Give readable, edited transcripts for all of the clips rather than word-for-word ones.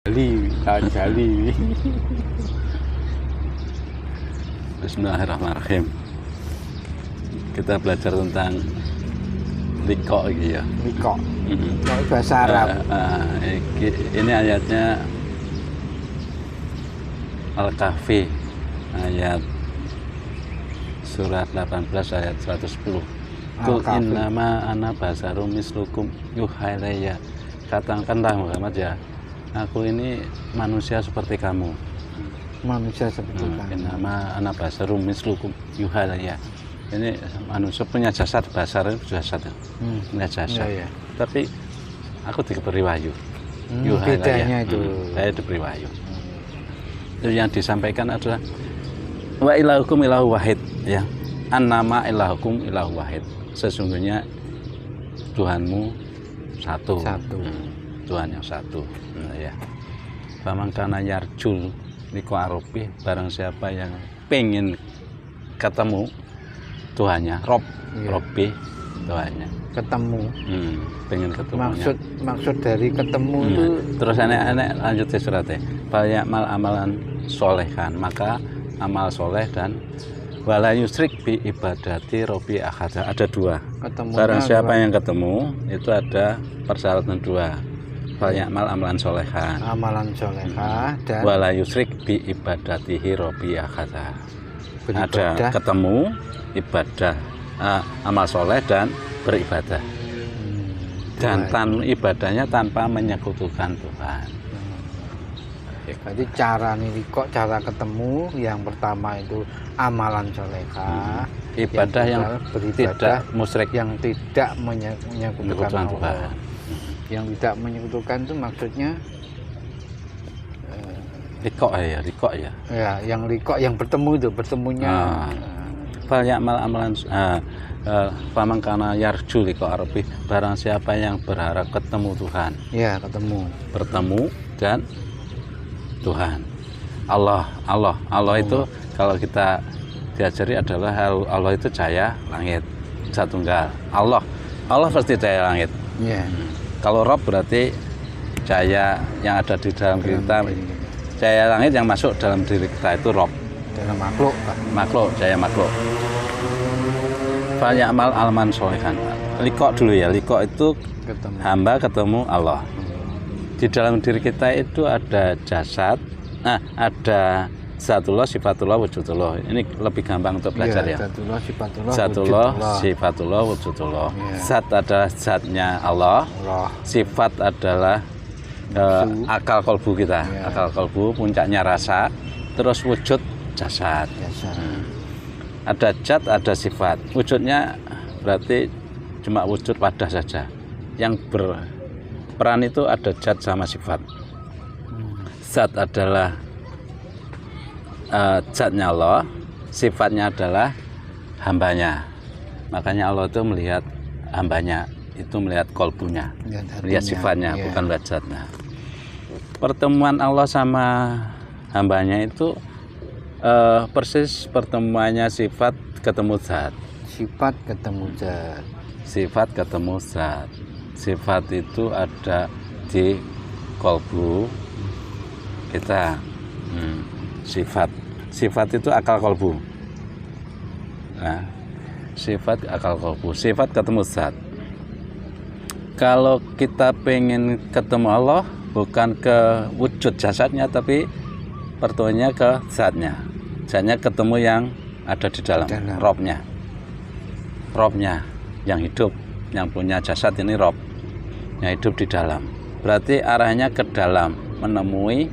Jali. Bismillahirrahmanirrahim. Kita belajar tentang liqa gitu ya. Liqa. Kalau bahasa Arab. Ini ayatnya Al-Kahfi ayat surat 18 ayat 110. Qul innama ana basarum mislukum yuha ilayya. Katakanlah Muhammad ya, aku ini manusia seperti kamu. Manusia seperti kamu. Innama ana basarum mislukum yuha ilayya. Ini manusia punya jasad, basar itu jasad. Punya jasad. Ya. Tapi aku diberi wahyu. Bedanya itu. Saya diberi wahyu. Itu yang disampaikan adalah wa ilahukum ilahu wahid ya. Annama ilahukum ilahu wahid. Sesungguhnya Tuhanmu satu. Tuhan yang satu. Ya. Faman kana yarjul liqa rabbih, barang siapa yang pengen ketemu Tuhannya, Rabbi Tuhannya. Ketemu. Pengen ketemu. Maksud dari ketemu itu. Terus anak lanjut ke suratnya. Fal ya'mal amalan solehan, maka amal soleh dan wala yusrik bi ibadati Rabbi ahada. Ada dua. Barang siapa yang ketemu itu ada persyaratan dua. Fal ya'mal amalan solehan. Amalan solehah dan Wala yusrik bi ibadatihi Rabbi ahada. Ada ketemu, ibadah, amal soleh dan beribadah. Dan ibadahnya tanpa menyekutukan Tuhan. Jadi cara liqa, cara ketemu yang pertama itu amalan solehah, ibadah yang tidak musyrik, yang tidak menyekutukan Tuhan. Yang tidak menyekutukan itu maksudnya liqa ya. Ya, yang liqa yang bertemunya. Fal ya'mal amalan faman kana yarju liqa rabbih, barang siapa yang berharap ketemu Tuhan. Ya, bertemu dan Tuhan. Allah itu kalau kita diajari adalah Allah itu cahaya langit, Satunggal. Allah pasti cahaya langit. Ya. Kalau Rabb berarti cahaya yang ada di dalam kita. Cahaya langit yang masuk dalam diri kita itu Rabb. Dalam makhluk, cahaya makhluk. Fal ya'mal alman solehan. Liqa dulu ya. Liqa itu hamba ketemu Allah. Di dalam diri kita itu ada jasad, ada zatullah, sifatullah, wujudullah. Ini lebih gampang untuk belajar ya. Zatullah, sifatullah, wujudullah. Zat adalah zatnya Allah. Sifat adalah akal kolbu kita. Akal kolbu, puncaknya rasa. Terus wujud jasad. Ada zat, ada sifat. Wujudnya berarti cuma wujud wadah saja. Yang berperan itu ada zat sama sifat. Zat adalah zatnya Allah, sifatnya adalah hambanya. Makanya Allah itu melihat hambanya, itu melihat kolbunya, melihat sifatnya, bukan melihat zatnya. Pertemuan Allah sama hambanya itu persis pertemuannya sifat ketemu zat. Sifat ketemu zat. Sifat itu ada di kolbu kita. Sifat itu akal kolbu. Nah, sifat akal kolbu. Sifat ketemu zat. Kalau kita pengen ketemu Allah, bukan ke wujud jasadnya, tapi pertemuannya ke zatnya. Zatnya ketemu yang ada di dalam. Robnya yang hidup, yang punya jasad ini Rob, yang hidup di dalam. Berarti arahnya ke dalam, menemui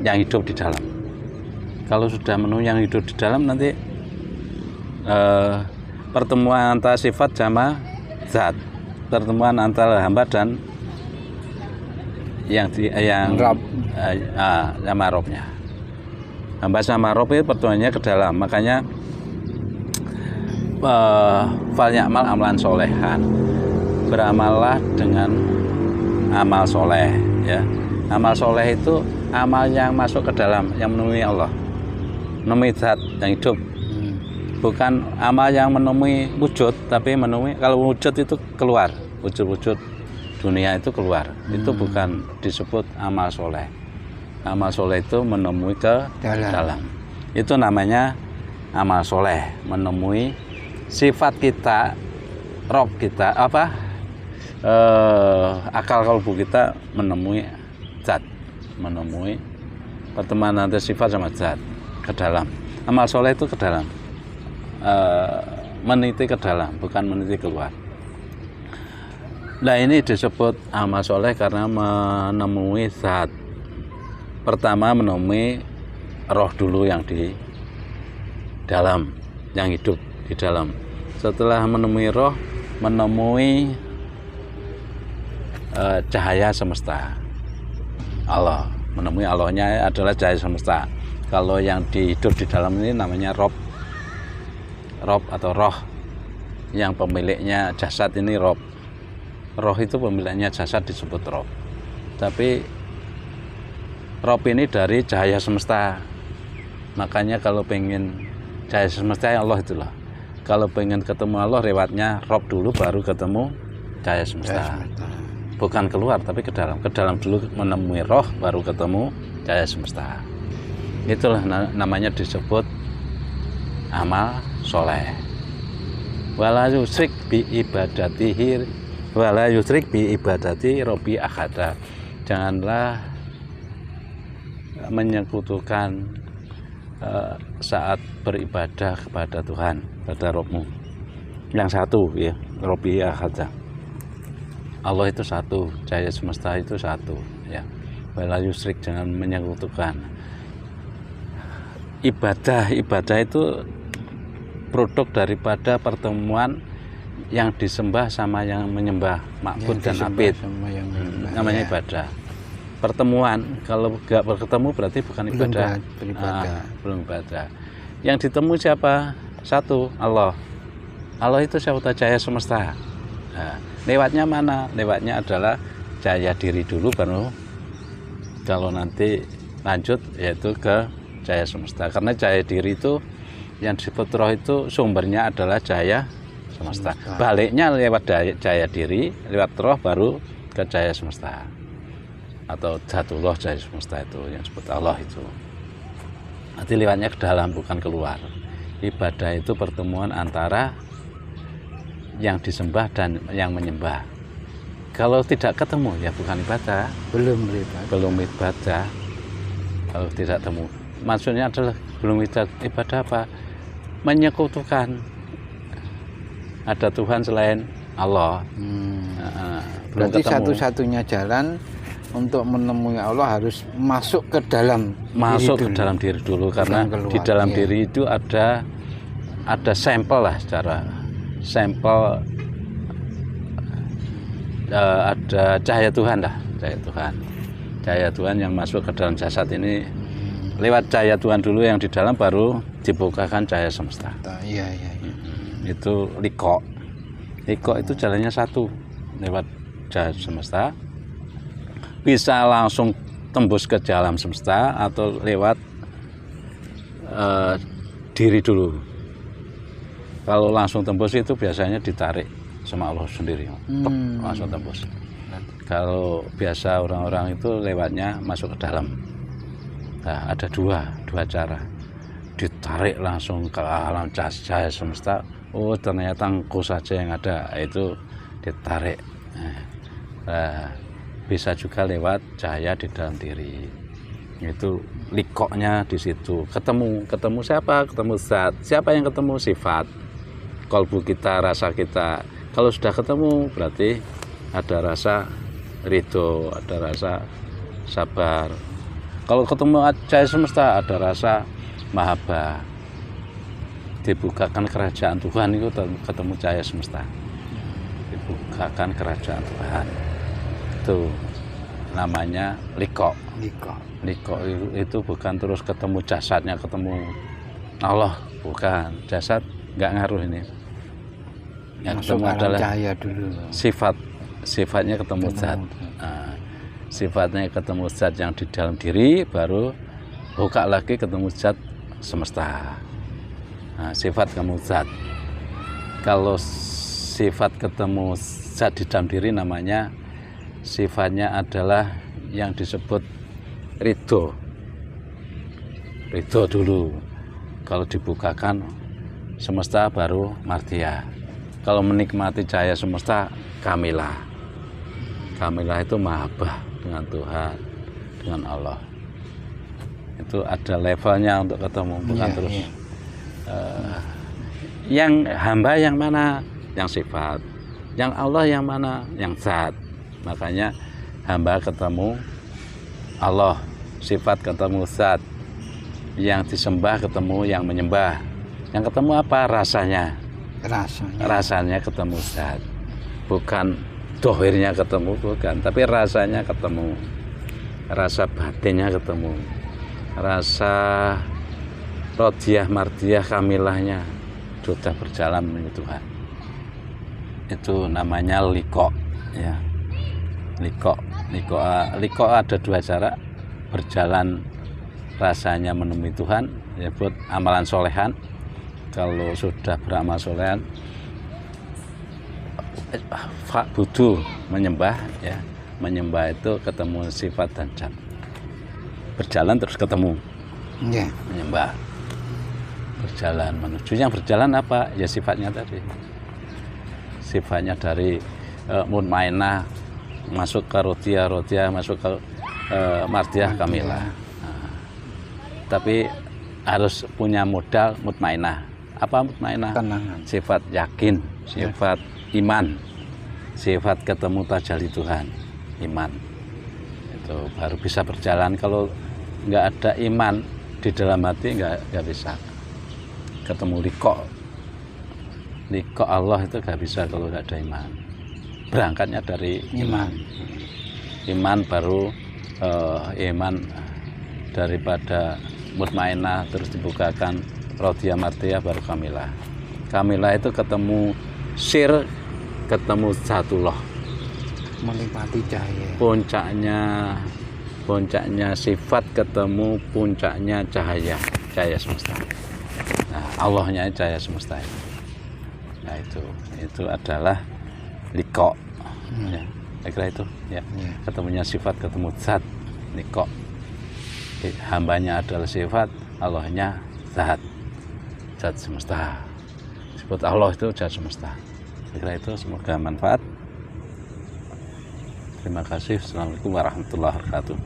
yang hidup di dalam. Kalau sudah menemui yang hidup di dalam, nanti pertemuan antara sifat sama zat, pertemuan antara hamba dan yang sama Robnya. Hamba sama Rob itu pertemuannya ke dalam. Makanya fal ya'mal amalan solehan, beramallah dengan amal soleh ya. Amal soleh itu amal yang masuk ke dalam, yang menemui Allah, menemui zat yang hidup. Bukan amal yang menemui wujud, tapi menemui, kalau wujud itu keluar, wujud-wujud dunia itu keluar. Itu bukan disebut amal soleh. Amal soleh itu menemui ke dalam. Itu namanya amal soleh, menemui sifat kita, roh kita, akal kalbu kita menemui zat, menemui pertemanan antara sifat sama zat ke dalam. Amal soleh itu ke dalam, meniti ke dalam, bukan meniti keluar. Nah, ini disebut amal soleh karena menemui zat. Pertama menemui roh dulu yang di dalam, yang hidup di dalam. Setelah menemui roh, menemui cahaya semesta. Allah, menemui Allahnya adalah cahaya semesta. Kalau yang hidup di dalam ini namanya rob atau roh. Yang pemiliknya jasad ini rob. Roh itu pemiliknya jasad disebut rob. Tapi rob ini dari cahaya semesta. Makanya kalau pengen cahaya semesta ya Allah itulah. Kalau pengen ketemu Allah lewatnya rob dulu baru ketemu cahaya semesta. Bukan keluar tapi ke dalam. Ke dalam dulu menemui roh baru ketemu cahaya semesta. Itulah namanya disebut amal soleh. Wala yusrik bi ibadatihi wala yusrik bi ibadati robbi akhada. Janganlah menyekutukan saat beribadah kepada Tuhan, pada Robmu yang satu ya, Robbi akhada. Allah itu satu, cahaya semesta itu satu ya. Wala yusrik, jangan menyekutukan. Ibadah itu produk daripada pertemuan yang disembah sama yang menyembah, ma'bud dan abid. Namanya ibadah. Pertemuan, kalau nggak bertemu berarti bukan ibadah. Belum ibadah. Yang ditemu siapa? Satu, Allah. Allah itu siapa? Cahaya semesta. Nah, lewatnya mana? Lewatnya adalah cahaya diri dulu, baru kalau nanti lanjut yaitu ke cahaya semesta. Karena cahaya diri itu yang disebut roh itu sumbernya adalah cahaya semesta. Baliknya lewat cahaya diri, lewat roh baru ke cahaya semesta. Atau Zatullah, cahaya semesta itu yang disebut Allah itu. Nanti lewatnya ke dalam, bukan keluar. Ibadah itu pertemuan antara yang disembah dan yang menyembah. Kalau tidak ketemu ya bukan ibadah. Belum ibadah. Kalau tidak ketemu. Maksudnya adalah belum ibadah apa? Menyekutukan ada Tuhan selain Allah. Berarti satu-satunya jalan untuk menemui Allah harus masuk ke dalam diri dulu, karena di dalam diri itu ada sampel lah, secara sampel ada cahaya Tuhan lah, cahaya Tuhan yang masuk ke dalam jasad ini. Lewat cahaya Tuhan dulu yang di dalam baru dibukakan cahaya semesta. Iya. Itu liko itu jalannya satu, lewat cahaya semesta bisa langsung tembus ke dalam semesta atau lewat diri dulu. Kalau langsung tembus itu biasanya ditarik sama Allah sendiri, langsung tembus. Kalau biasa orang-orang itu lewatnya masuk ke dalam. Nah, ada dua cara, ditarik langsung ke alam cahaya semesta. Oh, ternyata engkau saja yang ada, itu ditarik. Nah, bisa juga lewat cahaya di dalam diri. Itu likoknya di situ. Ketemu siapa? Ketemu zat. Siapa yang ketemu? Sifat. Kalbu kita, rasa kita. Kalau sudah ketemu berarti ada rasa ridho, ada rasa sabar. Kalau ketemu cahaya semesta ada rasa mahabbah. Dibukakan kerajaan Tuhan itu ketemu cahaya semesta. Dibukakan kerajaan Tuhan. Itu namanya liko itu bukan terus ketemu jasadnya, ketemu Allah, bukan. Jasad nggak ngaruh ini. Yang ketemu adalah cahaya dulu. Sifatnya ketemu zat. Sifatnya ketemu zat yang di dalam diri, baru buka lagi ketemu zat semesta. Sifat ketemu zat. Kalau sifat ketemu zat di dalam diri namanya sifatnya adalah yang disebut ridho. Ridho dulu. Kalau dibukakan semesta baru martia. Kalau menikmati cahaya semesta kamilah. Kamilah itu mahabbah dengan Tuhan, dengan Allah. Itu ada levelnya untuk ketemu, bukan terus. Yang hamba yang mana? Yang sifat. Yang Allah yang mana? Yang zat. Makanya hamba ketemu Allah, sifat ketemu zat. Yang disembah ketemu yang menyembah. Yang ketemu apa? Rasanya. Rasanya ketemu zat. Bukan dohirnya ketemu, bukan. Tapi rasanya ketemu. Rasa batinnya ketemu. Rasa rodiyah, mardiyah, kamilahnya sudah berjalan menuju Tuhan. Itu namanya liko, ya. Liko ada dua cara berjalan rasanya menemui Tuhan, disebut amalan solehan. Kalau sudah beramal solehan, budu menyembah, ya. Menyembah itu ketemu sifat dan zat. Berjalan terus ketemu, menyembah. Berjalan menuju yang berjalan apa? Ya sifatnya tadi. Sifatnya dari mutmainah masuk ke rodiyah, masuk ke mardiyah, kamilah. Tapi harus punya modal mutmainah. Apa mutmainah? Tenangan. Sifat yakin, sifat iman, sifat ketemu tajalli Tuhan, iman. Itu baru bisa berjalan. Kalau nggak ada iman di dalam hati, nggak bisa ketemu liko Allah itu nggak bisa kalau nggak ada iman. Berangkatnya dari iman. Iman baru iman daripada mutmainah terus dibukakan rodiyah mardiyah baru kamilah. Kamilah itu ketemu sir, ketemu zatullah, menikmati cahaya. Puncaknya sifat ketemu puncaknya cahaya semesta. Nah, Allahnya cahaya semesta. Nah, itu adalah liko. Ya, saya kira itu, ya. Ketemunya sifat, ketemu zat, liko. Hambanya adalah sifat, Allahnya zat semesta. Disebut Allah itu zat semesta. Saya kira itu, semoga manfaat. Terima kasih. Assalamualaikum warahmatullahi wabarakatuh.